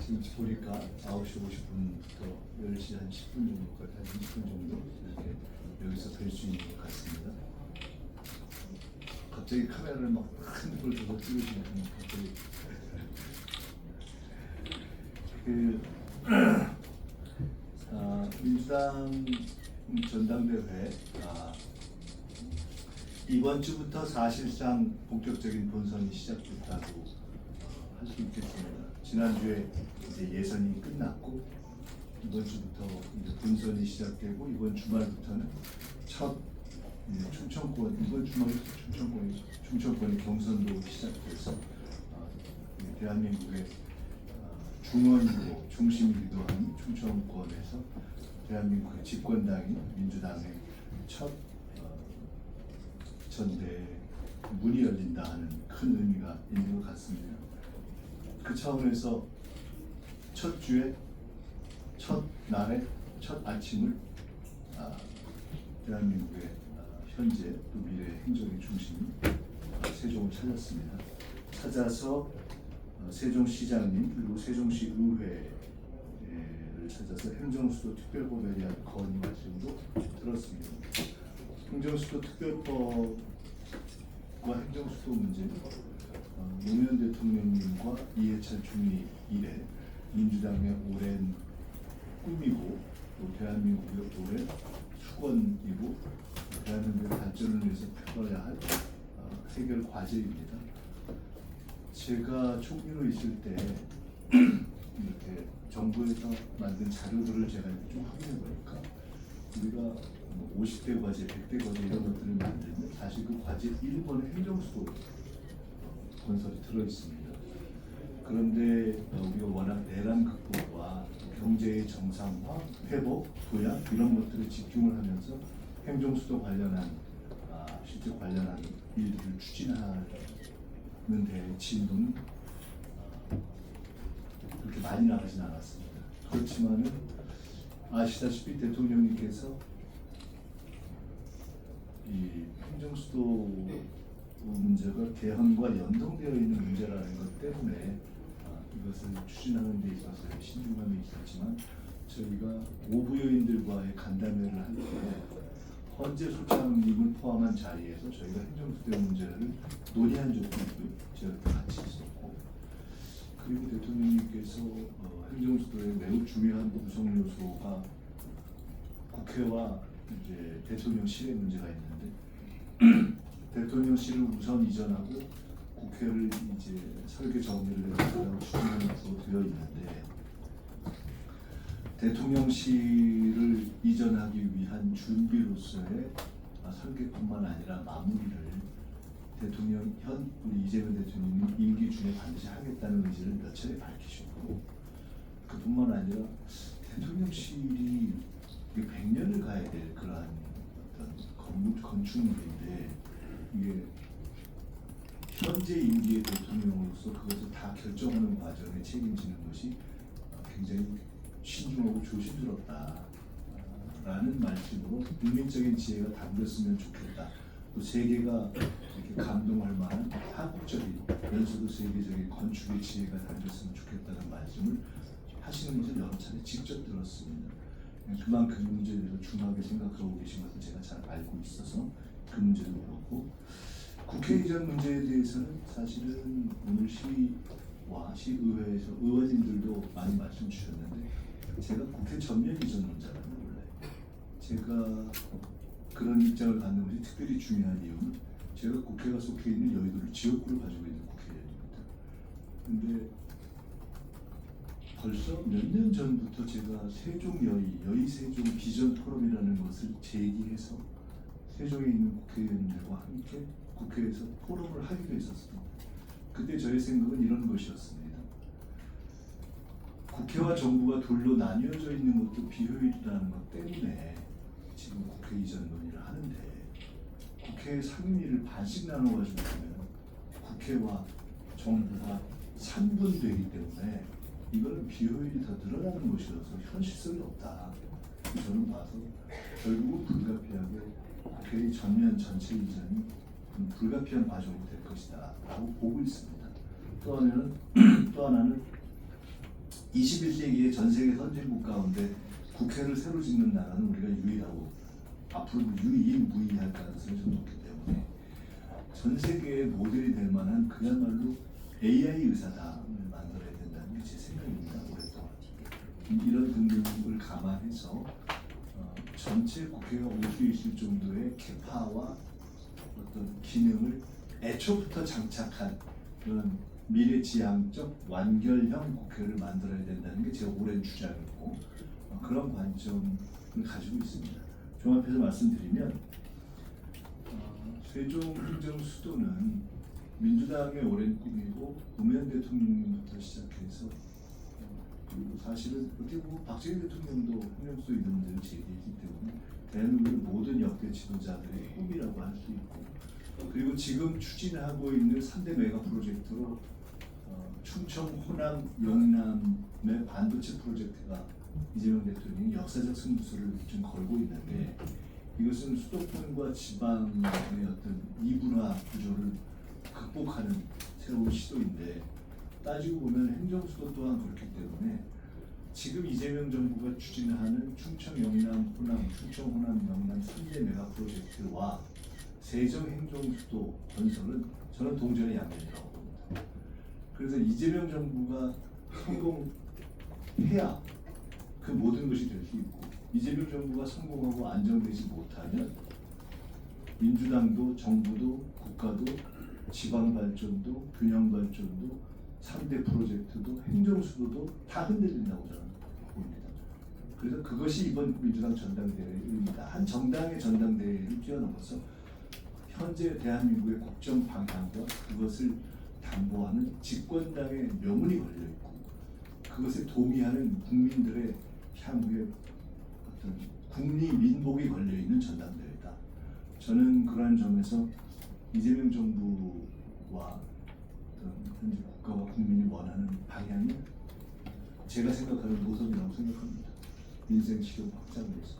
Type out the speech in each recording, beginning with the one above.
지금 보니까 9시 50분부터 10시 한 10분 정도까지 한 20분 정도 이렇게 여기서 뵐 수 있는 것 같습니다. 갑자기 카메라를 막 큰 걸 들고 찍으시면 갑자기 민주당 전당대회 이번 주부터 사실상 본격적인 본선이 시작됐다고 할 수 있겠습니다. 지난주에 이제 예선이 끝났고 이번 주부터 이제 본선이 시작되고 이번 주말부터는 첫 충청권 이번 주말부터 충청권의 경선도 시작돼서 대한민국의 중원이고 중심이기도 한 충청권에서 대한민국의 집권당인 민주당의 첫 전대에 문이 열린다 하는 큰 의미가 있는 것 같습니다. 그 차원에서 첫 주에 첫 날에 첫 아침을 대한민국의 현재 또 미래 행정의 중심이 세종을 찾았습니다. 찾아서 세종시장님 그리고 세종시 의회를 찾아서 행정수도 특별법에 대한 건의 말씀도 들었습니다. 행정수도 특별법과 행정수도 문제는 노무현 대통령님과 이해찬 총리 이래 민주당의 오랜 꿈이고 또 대한민국의 오랜 수건이고 대한민국의 발전을 위해서 풀어야 할 해결 과제입니다. 제가 총리로 있을 때 이렇게 정부에서 만든 자료들을 제가 좀 확인해 보니까 우리가 50대 과제, 100대 과제 이런 것들을 만들면 사실 그 과제 1번에 행정수도 건설이 들어 있습니다. 그런데 우리가 워낙 내란 극복과 경제의 정상화, 회복, 도약 이런 것들을 집중을 하면서 행정수도 관련한 실제 관련한 일들을 추진하는 데 진도는 그렇게 많이 나가진 않았습니다. 그렇지만은 아시다시피 대통령님께서 이 행정수도 문제가 개헌과 연동되어 있는 문제라는 것 때문에 이것을 추진하는 데 있어서 신중함이 있었지만 저희가 오부여인들과의 간담회를 할 때 헌재 소장님을 포함한 자리에서 저희가 행정수도 문제를 논의한 적도 있고요. 제가 같이 있었고 그리고 대통령님께서 행정수도의 매우 중요한 구성 요소가 국회와 이제 대통령실의 문제가 있는데 대통령실을 우선 이전하고 국회를 이제 설계 정리를 해서 추진하는 것으로 되어 있는데 대통령실을 이전하기 위한 준비로서의 설계뿐만 아니라 마무리를 대통령 우리 이재명 대통령이 임기 중에 반드시 하겠다는 의지를 몇 차례 밝히셨고 그뿐만 아니라 대통령실이 100년을 가야 될 그러한 어떤 건축물인데 이게 현재 임기의 대통령으로서 그것을 다 결정하는 과정에 책임지는 것이 굉장히 신중하고 조심스럽다라는 말씀으로 국민적인 지혜가 담겼으면 좋겠다. 또 세계가 이렇게 감동할 만한 한국적인 연수도 세계적인 건축의 지혜가 담겼으면 좋겠다는 말씀을 하시는 것을 여러 차례 직접 들었습니다. 그만큼 그 문제에 대해서 중하게 생각하고 계신 것을 제가 잘 알고 있어서 그 문제도 그렇고 국회 이전 문제에 대해서는 사실은 오늘 시와 시의회에서 의원님들도 많이 말씀 주셨는데 제가 국회 전면 이전 문제라는 원래 제가 그런 입장을 갖는 것이 특별히 중요한 이유는 제가 국회가 속해 있는 여의도를 지역구를 가지고 있는 국회의원입니다. 근데 벌써 몇 년 전부터 제가 여의 세종 비전 포럼이라는 것을 제기해서 세종에 있는 국회의원들과 함께 국회에서 포럼을 하기로 했었습니다. 그때 저의 생각은 이런 것이었습니다. 국회와 정부가 둘로 나뉘어져 있는 것도 비효율이라는 것 때문에 지금 국회 이전 논의를 하는데 국회 상임위를 반씩 나눠가지고 보면 국회와 정부가 3분되기 때문에 이거는 비효율이 더 늘어나는 것이어서 현실성이 없다. 저는 봐서 결국은 불가피하게 국회의 전면 전체 이전이 불가피한 과정이 될 것이다 라고 보고 있습니다. 또 하나는 21세기의 전 세계 선진국 가운데 국회를 새로 짓는 나라는 우리가 유일하고 앞으로도 유일무이할 가능성이 좀 높기 때문에 전 세계의 모델이 될 만한 그야말로 AI 의사당을 만들어야 된다는 게 제 생각입니다. 오랫동안 이런 등등을 감안해서 전체 국회가 올 수 있을 정도의 캐파와 어떤 기능을 애초부터 장착한 그런 미래지향적 완결형 국회를 만들어야 된다는 게 제 오랜 주장이고 그런 관점을 가지고 있습니다. 종합해서 말씀드리면 세종 행정수도는 민주당의 오랜 꿈이고 노무현 대통령부터 시작해서 그리고 사실은 어떻게 보면 박정희 대통령도 행정수도 이름을 제기했기 때문에 대한민국의 모든 역대 지도자들의 꿈이라고 할 수 있고 그리고 지금 추진하고 있는 3대 메가 프로젝트로 충청, 호남, 영남의 반도체 프로젝트가 이재명 대통령이 역사적 승부수를 좀 걸고 있는데 이것은 수도권과 지방의 어떤 이분화 구조를 극복하는 새로운 시도인데 따지고 보면 행정수도 또한 그렇기 때문에 지금 이재명 정부가 추진하는 충청, 영남, 호남, 충청, 호남, 영남 3대 메가 프로젝트와 세정 행정수도 건설은 저는 동전의 양면이라고 봅니다. 그래서 이재명 정부가 성공해야 그 모든 것이 될 수 있고 이재명 정부가 성공하고 안정되지 못하면 민주당도 정부도 국가도 지방 발전도 균형 발전도 3대 프로젝트도 행정수도도 다 흔들린다고 저는 봅니다. 그래서 그것이 이번 민주당 전당대회의 의미다. 한 정당의 전당대회를 뛰어넘어서 현재 대한민국의 국정 방향과 그것을 담보하는 집권당의 명운이 걸려있고 그것에 동의하는 국민들의 향후의 어떤 국리 민복이 걸려있는 전당대회다. 저는 그러한 점에서 이재명 정부와 어떤 현재 국가와 국민이 원하는 방향이 제가 생각하는 노선이라고 생각합니다. 민생 실효 확장을 위해서.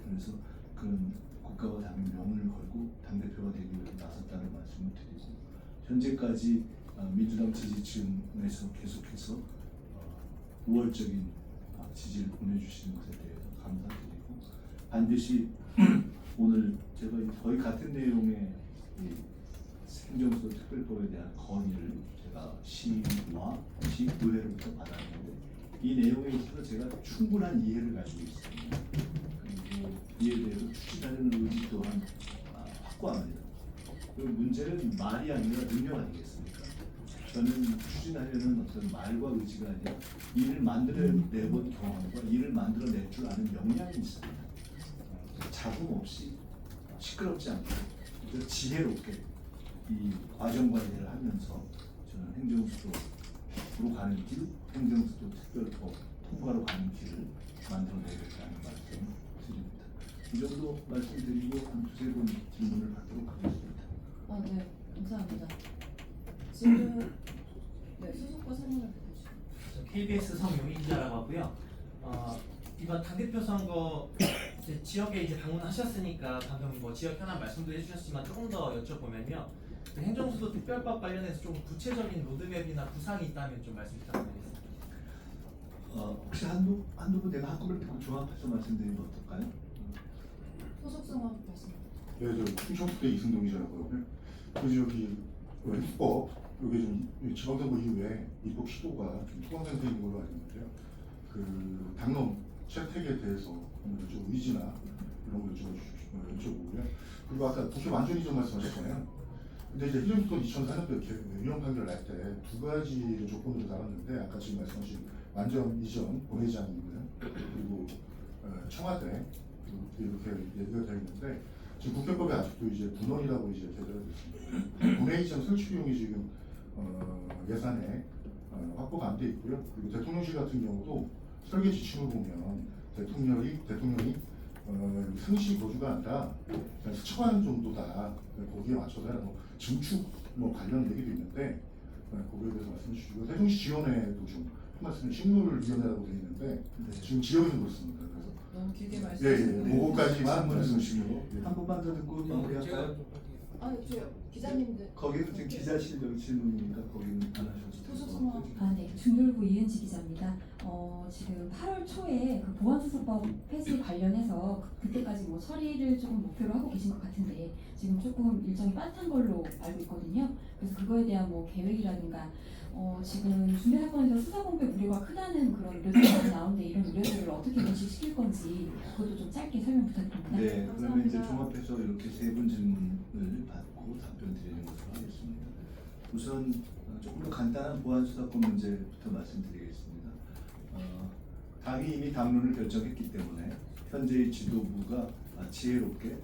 그래서 그런 국가와 당의 명운을 걸고 당대표가 되기 위해서 나섰다는 말씀을 드리고 현재까지 민주당 지지층에서 계속해서 우월적인 지지를 보내주시는 것에 대해서 감사드리고 반드시 오늘 제가 거의 같은 내용의 행정수도 특별법에 대한 건의를 제가 시와 시의회로부터 받았는데 이 내용에 있어서 제가 충분한 이해를 가지고 있습니다. 그리고 이에 대해서 추진하는 의지 또한 확고합니다. 그 문제는 말이 아니라 능력 아니겠습니까? 저는 추진하려는 어떤 말과 의지가 아니라 일을 만들어내본 경험과 일을 만들어낼 줄 아는 역량이 있습니다. 자금 없이 시끄럽지 않고 지혜롭게 이 과정 관리를 하면서 저는 행정수도로 가는 길, 행정수도 특별법 통과로 가는 길을 만들어내겠다는 말씀을 드립니다. 이 정도 말씀드리고 한 두세 번 질문을 받도록 하겠습니다. 네, 감사합니다. 지금 소속과 설명을 해주시죠. KBS 성용희 기자라고 하고요. 이번 당대표 선거 이제 지역에 이제 방문하셨으니까 방금 뭐 지역 현안 말씀도 해주셨지만 조금 더 여쭤보면요. 그 행정수도 특별법 관련해서 좀 구체적인 로드맵이나 구상이 있다면 좀 말씀 부탁드리겠습니다. 혹시 한두 분 내가 한꺼번에 듣고 종합해서 말씀드리면 어떨까요? 소속성하고 말씀. 네, 저 충청북도 이승동이라고요. 그 저기 입법 이게 좀 지방선거 이후에 입법 시도가 좀 소강 상태인 걸로 알고 있는데요. 그 당론 채택에 대해서 좀 의지나 이런 걸 좀 여쭤보고요. 그리고 아까 국회 완전 이전 말씀하셨잖아요. 근데 이제 행정수도 2004년도에 위헌 판결을 날 때 두 가지 조건으로 달았는데 아까 지금 말씀하신 완전 이전 본회의장이고요. 그리고 청와대 이렇게 얘기가 되어 있는데 지금 국회법에 아직도 이제 분원이라고 이제 제재가 됐습니다. 본회의장 설치 비용이 지금 예산에 확보가 안 돼 있고요. 그리고 대통령실 같은 경우도 설계 지침을 보면 대통령이 승시 거주가 아니라 스쳐가는 정도다. 거기에 맞춰서 뭐 증축 뭐 관련 얘기도 있는데 거기에 대해서 말씀해 주시고 세종시 지원에도 좀 말씀은 식물위원회라고 되어 있는데 지금 지역은 그렇습니다. 그래서 너무 길게 예, 말씀하시는 그거까지만 말씀을 말씀해 주시고 주시고 한 번만 더 듣고 마무리할까요? 저 기자님들 거기는 지금 기자실 질문이니까 거기는 안 하셔도 소속성화. 네, 중돌부 이은지 기자입니다. 지금 8월 초에 그 보안수사법 폐지 관련해서 그때까지 뭐 처리를 조금 목표로 하고 계신 것 같은데 지금 조금 일정이 빠듯한 걸로 알고 있거든요. 그래서 그거에 대한 뭐 계획이라든가 지금 중대사건에서 수사본부의 우려가 크다는 그런 우려들이 많이 나오는데 이런 우려들을 어떻게 인식시킬 건지 그것도 좀 짧게 설명 부탁드립니다. 네, 그러면 이제 감사합니다. 종합해서 이렇게 세 분 질문을 받고 답변 드리는 것으로 하겠습니다. 우선 조금 더 간단한 보안 수사권 문제부터 말씀드리겠습니다. 당이 이미 당론을 결정했기 때문에 현재의 지도부가 지혜롭게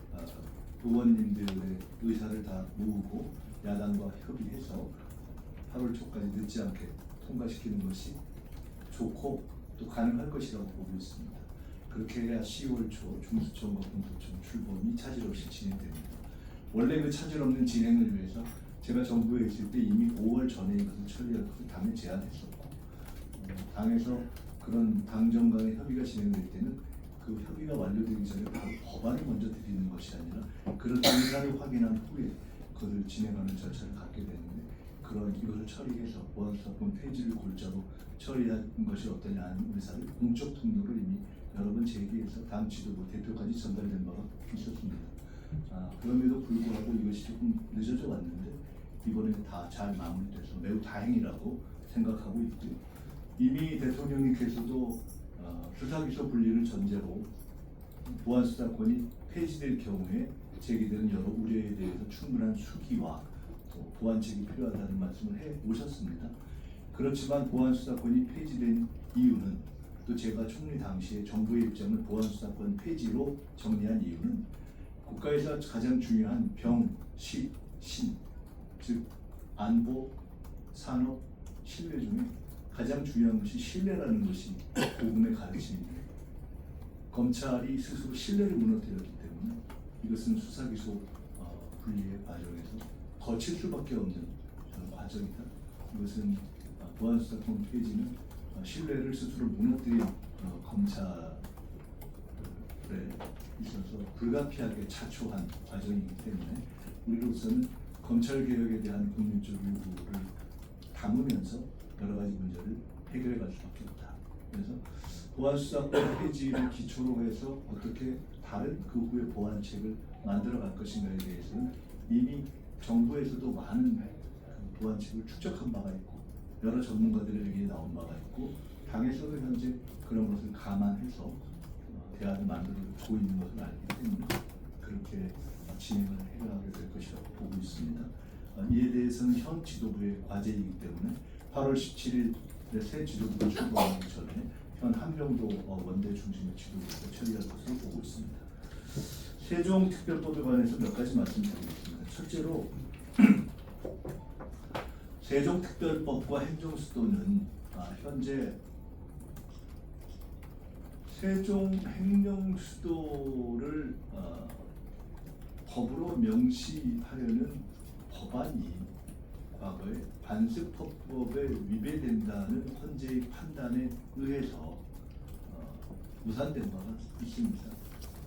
의원님들의 의사를 다 모으고 야당과 협의해서 8월 초까지 늦지 않게 통과시키는 것이 좋고 또 가능할 것이라고 보고 있습니다. 그렇게 해야 10월 초 중수청과 공수청 출범이 차질 없이 진행됩니다. 원래 그 차질 없는 진행을 위해서 제가 정부에 있을 때 이미 5월 전에 이것을 처리할 것을 당에 제안했었고 당에서 그런 당정 간의 협의가 진행될 때는 그 협의가 완료되기 전에 바로 법안을 먼저 드리는 것이 아니라 그런 의사를 확인한 후에 그것을 진행하는 절차를 갖게 되는데 그런 이것을 처리해서 보안수사권 폐지를 골자로 처리한 것이 어떠냐 하는 의사를 공적 통로를 이미 여러 번 제기해서 당 지도부 대표까지 전달된 바가 있었습니다. 그럼에도 불구하고 이것이 조금 늦어져 왔는데 이번에 다 잘 마무리돼서 매우 다행이라고 생각하고 있고요. 이미 대통령님께서도 수사기소 분리를 전제로 보안수사권이 폐지될 경우에 제기되는 여러 우려에 대해서 충분한 수기와 또 보완책이 필요하다는 말씀을 해 오셨습니다. 그렇지만 보안수사권이 폐지된 이유는 또 제가 총리 당시에 정부의 입장을 보안수사권 폐지로 정리한 이유는 국가에서 가장 중요한 병, 시, 신, 즉 안보, 산업, 신뢰 중에 가장 중요한 것이 신뢰라는 것이 복음의 가르침입니다. 검찰이 스스로 신뢰를 무너뜨렸기 때문에 이것은 수사기소 분리의 과정에서 거칠 수밖에 없는 과정이다. 이것은 보안수사권 폐지는 신뢰를 스스로 무너뜨린 검찰에 있어서 불가피하게 자초한 과정이기 때문에 우리로서는 검찰개혁에 대한 국민적 요구를 담으면서 여러 가지 문제를 해결해 갈 수밖에 없다. 그래서 보안수사권 폐지를 기초로 해서 어떻게 다른 그 후에 보완책을 만들어 갈 것인가에 대해서는 이미 정부에서도 많은 보완책을 추적한 바가 있고 여러 전문가들의 얘기 나온 바가 있고 당에서도 현재 그런 것을 감안해서 대안을 만들어주고 있는 것을 알기 때문에 그렇게 진행을 해가게 될 것이라고 보고 있습니다. 이에 대해서는 현 지도부의 과제이기 때문에 8월 17일 새 지도부가 출범하기 전에 현 한명도 원내 중심의 지도부가 처리할 것으로 보고 있습니다. 세종특별법에 관해서 몇 가지 말씀드리겠습니다. 첫째로 세종특별법과 행정수도는 현재 세종행정수도를 법으로 명시하려는 법안이 과거에 반습헌법에 위배된다는 헌재의 판단에 의해서 무산된 바가 있습니다.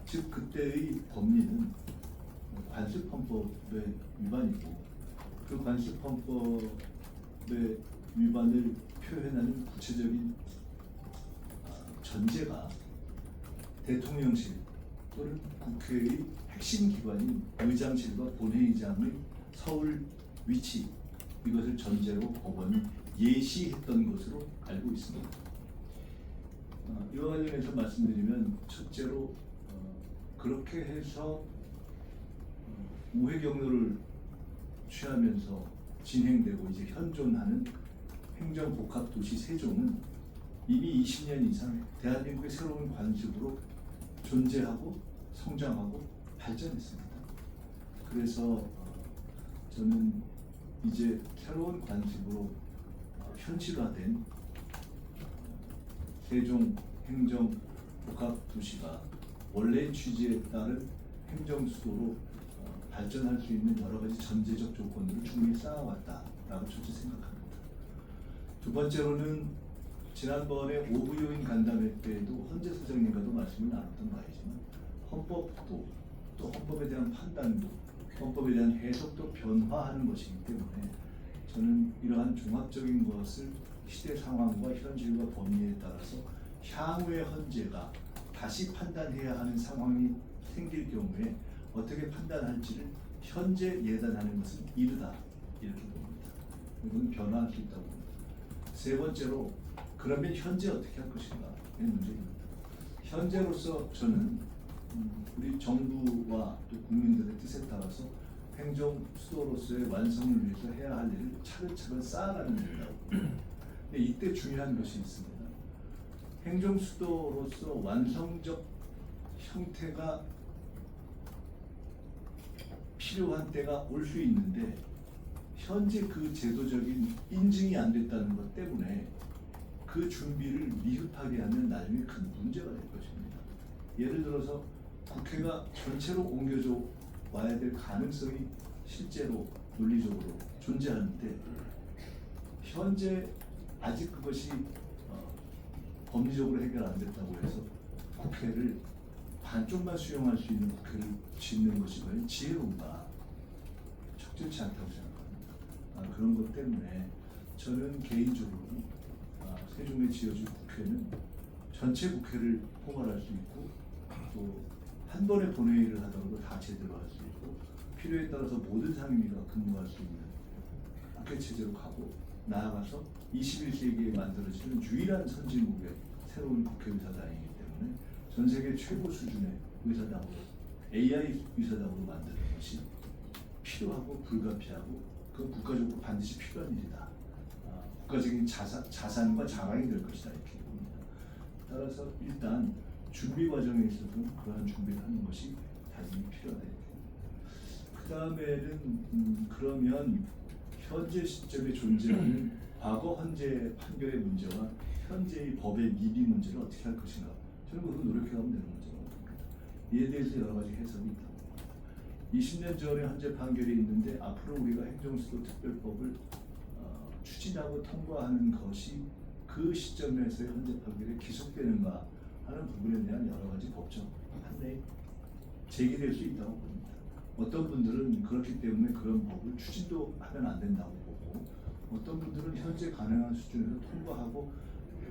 즉 그때의 법리는 관습헌법의 위반이고 그 관습헌법의 위반을 표현하는 구체적인 전제가 대통령실 또는 국회의 핵심 기관인 의장실과 본회의장의 서울 위치 이것을 전제로 법원이 예시했던 것으로 알고 있습니다. 이와 관련해서 말씀드리면 첫째로 그렇게 해서 우회 경로를 취하면서 진행되고 이제 현존하는 행정복합도시 세종은 이미 20년 이상 대한민국의 새로운 관습으로 존재하고 성장하고 발전했습니다. 그래서 저는 이제 새로운 관습으로 현실화된 세종 행정복합도시가 원래의 취지에 따른 행정수도로 발전할 수 있는 여러 가지 전제적 조건들을 충분히 쌓아왔다라고 첫째 생각합니다. 두 번째로는 지난번에 오부요인 간담회 때에도 헌재 소장님과도 말씀을 나눴던 바이지만 헌법도 또 헌법에 대한 판단도 헌법에 대한 해석도 변화하는 것이기 때문에 저는 이러한 종합적인 것을 시대 상황과 현실과 법리에 따라서 향후의 헌재가 다시 판단해야 하는 상황이 생길 경우에 어떻게 판단할지를 현재 예단하는 것은 이르다 이렇게 봅니다. 이건 변화할 수 있다고 봅니다. 세 번째로 그러면 현재 어떻게 할 것인가의 문제입니다. 현재로서 저는 우리 정부와 또 국민들의 뜻에 따라서 행정 수도로서의 완성을 위해서 해야 할 일을 차근차근 쌓아가는 일이라고 봅니다. 근데 이때 중요한 것이 있습니다. 행정 수도로서 완성적 형태가 필요한 때가 올 수 있는데 현재 그 제도적인 인증이 안 됐다는 것 때문에 그 준비를 미흡하게 하면 나중에 큰 문제가 될 것입니다. 예를 들어서 국회가 전체로 옮겨져 와야 될 가능성이 실제로 논리적으로 존재하는데 현재 아직 그것이 법리적으로 해결 안 됐다고 해서 국회를 반쪽만 수용할 수 있는 국회를 짓는 것이 과연 지혜로운가? 적절치 않다고 생각합니다. 그런 것 때문에 저는 개인적으로 세종에 지어진 국회는 전체 국회를 포괄할 수 있고 또 한 번에 본회의를 하더라도 다 제대로 할 수 있고 필요에 따라서 모든 상임위가 근무할 수 있는 국회 체제로 가고 나아가서 21세기에 만들어지는 유일한 선진국의 새로운 국회의사당이기 때문에 전 세계 최고 수준의 의사당으로 AI 의사당으로 만드는 것이 필요하고 불가피하고 그 국가적으로 반드시 필요한 일이다. 국가적인 자산과 자랑이 될 것이다 이렇게 봅니다. 따라서 일단 준비 과정에 있어서는 그러한 준비를 하는 것이 당연히 필요하다 이렇게 봅니다. 그 다음에는 그러면 현재 시점에 존재하는 과거 헌재 판결의 문제와 현재의 법의 미비 문제를 어떻게 할 것인가 저는 그걸 노력해가면 되는 문제라고 봅니다. 이에 대해서 여러 가지 해석이 있다고 봅니다. 20년 전에 헌재 판결이 있는데 앞으로 우리가 행정수도 특별법을 추진하고 통과하는 것이 그 시점에서의 헌재 판결이 기속되는가 하는 부분에 대한 여러 가지 법적 판단이 제기될 수 있다고 봅니다. 어떤 분들은 그렇기 때문에 그런 법을 추진도 하면 안 된다고 보고 어떤 분들은 현재 가능한 수준에서 통과하고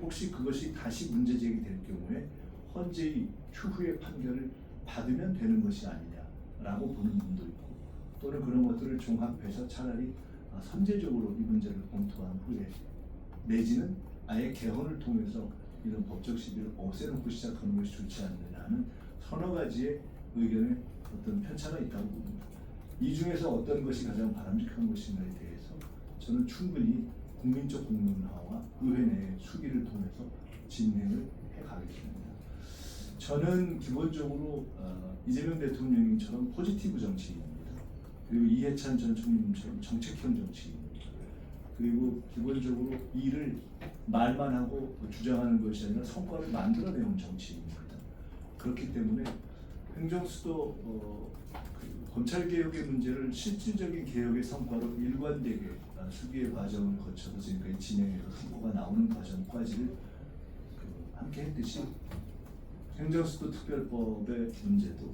혹시 그것이 다시 문제 제기될 경우에 헌재의 추후의 판결을 받으면 되는 것이 아니냐라고 보는 분도 있고 또는 그런 것들을 종합해서 차라리 선제적으로 이 문제를 검토한 후에 내지는 아예 개헌을 통해서 이런 법적 시비를 없애놓고 시작하는 것이 좋지 않느냐는 서너 가지의 의견의 어떤 편차가 있다고 봅니다. 이 중에서 어떤 것이 가장 바람직한 것인가에 대해서 저는 충분히 국민적 공론화와 의회 내 수기를 통해서 진행을 해가겠습니다. 저는 기본적으로 이재명 대통령님처럼 포지티브 정치인입니다. 그리고 이해찬 전 총리님처럼 정책형 정치인입니다. 그리고 기본적으로 일을 말만 하고 주장하는 것이 아니라 성과를 만들어내는 정치인입니다. 그렇기 때문에 행정수도 검찰개혁의 문제를 실질적인 개혁의 성과로 일관되게 수기의 과정을 거쳐서 지금까지 진행해서 성과가 나오는 과정까지를 함께 했듯이 행정수도 특별법의 문제도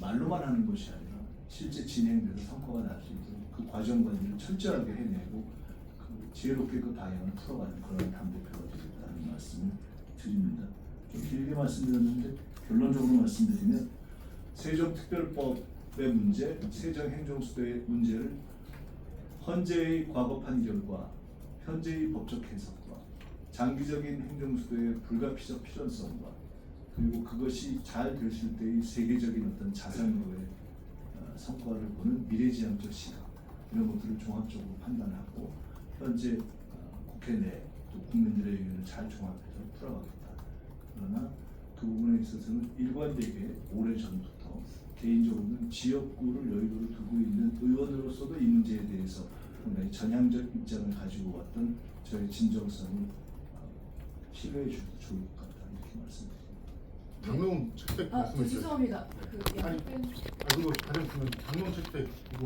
말로만 하는 것이 아니라 실제 진행돼서 성과가 날 수 있도록 그 과정 관리를 철저하게 해내고 지혜롭게 그 방향을 풀어가는 그런 당대표가 되겠다는 말씀을 드립니다. 좀 길게 말씀드렸는데 결론적으로 말씀드리면 세종특별법의 문제, 세종행정수도의 문제를 헌재의 과거 판결과 현재의 법적 해석과 장기적인 행정수도의 불가피적 필연성과 그리고 그것이 잘 됐을 때의 세계적인 어떤 자산으로의 성과를 보는 미래지향적 시각 이런 것들을 종합적으로 판단하고 현재 국회 내 또 국민들의 의견을 잘 종합해서 풀어가겠다. 그러나 그 부분에 있어서는 일관되게 오래전부터 개인적으로는 지역구를 여의도를 두고 있는 의원으로서도 이 문제에 대해서 상당히 전향적 입장을 가지고 왔던 저의 진정성을 신뢰해 주셔도 좋을 것 같다 이렇게 말씀드립니다. 장롱 채택 말씀해 주세요. 죄송합니다. 그 아니, 양pen 그리고 가장 중요한 장롱 채택 이거